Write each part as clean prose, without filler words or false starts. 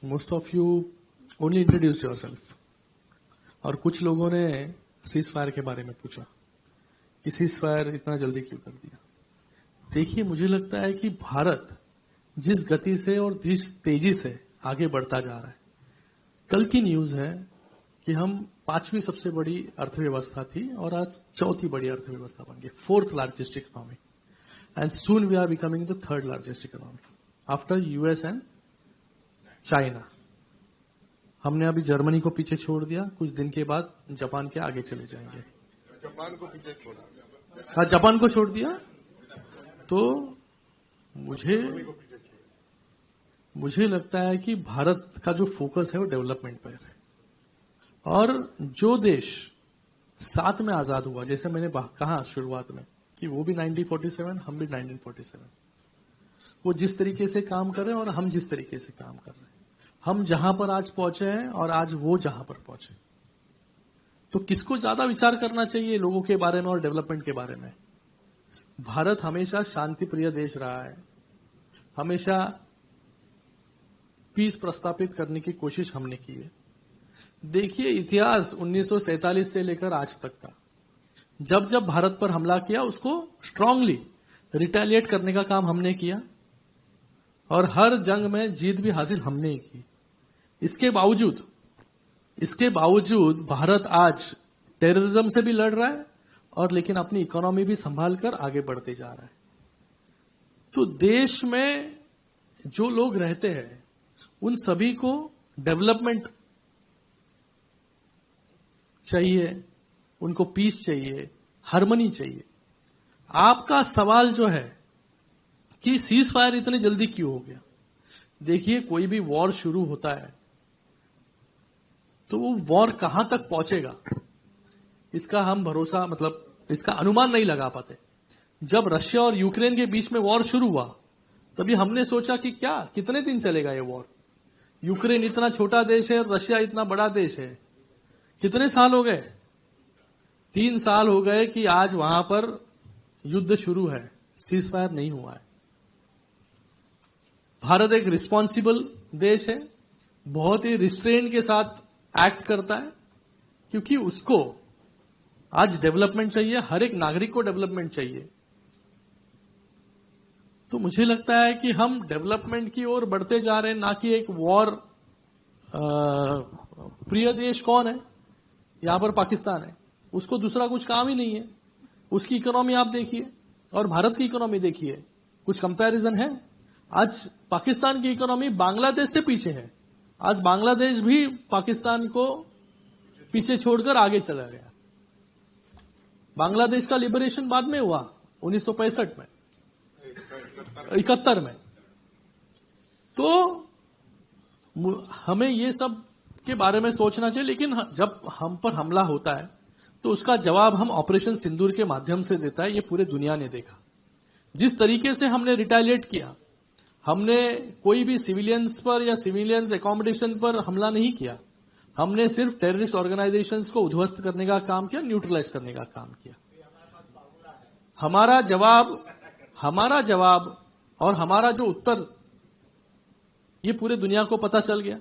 Most of you only introduce yourself, और कुछ लोगों ने सीज फायर के बारे में पूछा कि सीज फायर इतना जल्दी क्यों कर दिया। देखिए, मुझे लगता है कि भारत जिस गति से और जिस तेजी से आगे बढ़ता जा रहा है, कल की न्यूज है कि हम 5वीं सबसे बड़ी अर्थव्यवस्था थी और आज 4थी बड़ी अर्थव्यवस्था बन गई, 4th largest economy, and soon we are becoming the 3rd largest economy after US and China. हमने अभी जर्मनी को पीछे छोड़ दिया, कुछ दिन के बाद जापान के आगे चले जाएंगे। जापान को पीछे छोड़ा। हाँ, जापान को छोड़ दिया। तो मुझे लगता है कि भारत का जो फोकस है वो डेवलपमेंट पर है, और जो देश साथ में आजाद हुआ, जैसे मैंने कहा शुरुआत में कि वो भी 1947, हम भी 1947, वो जिस तरीके से काम कर रहे हैं और हम जिस तरीके से काम कर रहे हैं, हम जहां पर आज पहुंचे हैं और आज वो जहां पर पहुंचे, तो किसको ज्यादा विचार करना चाहिए लोगों के बारे में और डेवलपमेंट के बारे में? भारत हमेशा शांति प्रिय देश रहा है, हमेशा पीस प्रस्तापित करने की कोशिश हमने की है। देखिए, इतिहास 1947 से लेकर आज तक का, जब जब भारत पर हमला किया उसको स्ट्रांगली रिटेलिएट करने का काम हमने किया, और हर जंग में जीत भी हासिल हमने ही की। इसके बावजूद भारत आज टेररिज्म से भी लड़ रहा है और लेकिन अपनी इकोनॉमी भी संभाल कर आगे बढ़ते जा रहा है। तो देश में जो लोग रहते हैं उन सभी को डेवलपमेंट चाहिए, उनको पीस चाहिए, हार्मनी चाहिए। आपका सवाल जो है कि सीज फायर इतने जल्दी क्यों हो गया, देखिए, कोई भी वॉर शुरू होता है तो वो वॉर कहां तक पहुंचेगा इसका हम भरोसा, मतलब इसका अनुमान नहीं लगा पाते। जब रशिया और यूक्रेन के बीच में वॉर शुरू हुआ तभी हमने सोचा कि कितने दिन चलेगा ये वॉर। यूक्रेन इतना छोटा देश है, रशिया इतना बड़ा देश है, कितने साल हो गए? 3 साल हो गए कि आज वहां पर युद्ध शुरू है, सीज फायर नहीं हुआ है। भारत एक रिस्पॉन्सिबल देश है, बहुत ही रिस्ट्रेन के साथ एक्ट करता है, क्योंकि उसको आज डेवलपमेंट चाहिए, हर एक नागरिक को डेवलपमेंट चाहिए। तो मुझे लगता है कि हम डेवलपमेंट की ओर बढ़ते जा रहे हैं, ना कि एक वॉर प्रिय देश कौन है? यहां पर पाकिस्तान है, उसको दूसरा कुछ काम ही नहीं है। उसकी इकोनॉमी आप देखिए और भारत की इकोनॉमी देखिए, कुछ कंपैरिजन है? आज पाकिस्तान की इकोनॉमी बांग्लादेश से पीछे है। आज बांग्लादेश भी पाकिस्तान को पीछे छोड़कर आगे चला गया। बांग्लादेश का लिबरेशन बाद में हुआ 1965 में, 71 में। तो हमें ये सब के बारे में सोचना चाहिए, लेकिन जब हम पर हमला होता है तो उसका जवाब हम ऑपरेशन सिंदूर के माध्यम से देता है। ये पूरे दुनिया ने देखा जिस तरीके से हमने रिटेलिएट किया। हमने कोई भी सिविलियंस पर या सिविलियंस एकोमोडेशन पर हमला नहीं किया, हमने सिर्फ टेररिस्ट ऑर्गेनाइजेशंस को उद्ध्वस्त करने का काम किया, न्यूट्रलाइज करने का काम किया। हमारा जवाब और हमारा जो उत्तर, ये पूरे दुनिया को पता चल गया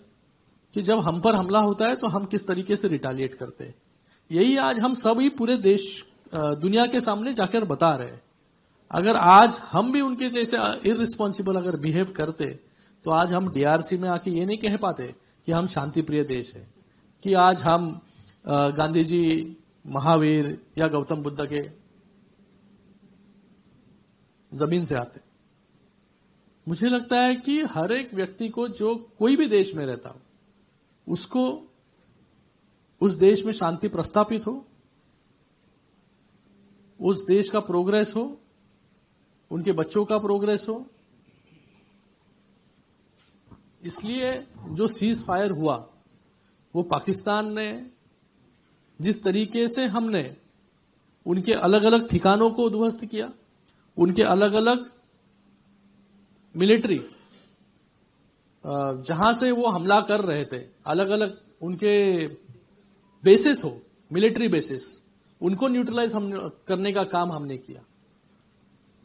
कि जब हम पर हमला होता है तो हम किस तरीके से रिटेलिएट करते हैं। यही आज हम सभी पूरे देश दुनिया के सामने जाकर बता रहे हैं। अगर आज हम भी उनके जैसे इररिस्पॉन्सिबल अगर बिहेव करते तो आज हम डीआरसी में आके ये नहीं कह पाते कि हम शांति प्रिय देश है, कि आज हम गांधी जी, महावीर या गौतम बुद्ध के जमीन से आते। मुझे लगता है कि हर एक व्यक्ति को, जो कोई भी देश में रहता हो, उसको उस देश में शांति प्रस्थापित हो, उस देश का प्रोग्रेस हो, उनके बच्चों का प्रोग्रेस हो। इसलिए जो सीज फायर हुआ वो पाकिस्तान ने, जिस तरीके से हमने उनके अलग अलग ठिकानों को उद्ध्वस्त किया, उनके अलग अलग मिलिट्री जहां से वो हमला कर रहे थे, अलग अलग उनके बेसिस हो, मिलिट्री बेसिस, उनको न्यूट्रलाइज करने का काम हमने किया।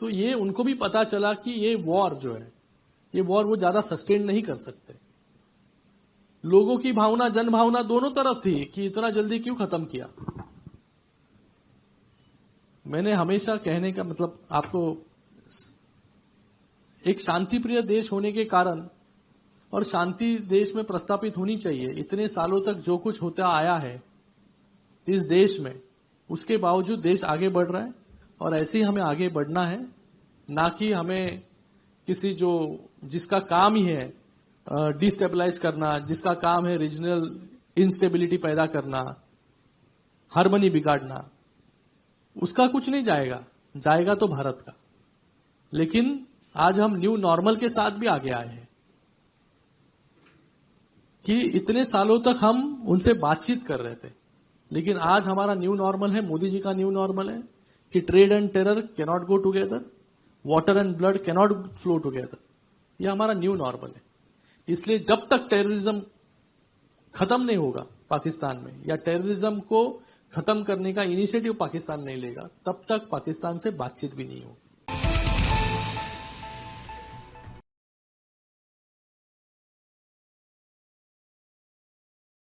तो ये उनको भी पता चला कि ये वॉर जो है, ये वॉर वो ज्यादा सस्टेन नहीं कर सकते। लोगों की भावना, जन भावना दोनों तरफ थी कि इतना जल्दी क्यों खत्म किया। मैंने हमेशा कहने का मतलब आपको, एक शांति प्रिय देश होने के कारण और शांति देश में प्रस्थापित होनी चाहिए। इतने सालों तक जो कुछ होता आया है इस देश में, उसके बावजूद देश आगे बढ़ रहा है और ऐसे ही हमें आगे बढ़ना है, ना कि हमें किसी जो जिसका काम ही है डिस्टेबलाइज करना, जिसका काम है रीजनल इंस्टेबिलिटी पैदा करना, हार्मनी बिगाड़ना, उसका कुछ नहीं जाएगा, जाएगा तो भारत का। लेकिन आज हम न्यू नॉर्मल के साथ भी आगे आए हैं कि इतने सालों तक हम उनसे बातचीत कर रहे थे, लेकिन आज हमारा न्यू नॉर्मल है, मोदी जी का न्यू नॉर्मल है कि trade and terror can not go together, water and blood can not flow together. यह हमारा न्यू नॉर्मल है। इसलिए जब तक टेररिज्म खत्म नहीं होगा पाकिस्तान में, या टेररिज्म को खत्म करने का इनिशिएटिव पाकिस्तान नहीं लेगा, तब तक पाकिस्तान से बातचीत भी नहीं होगी।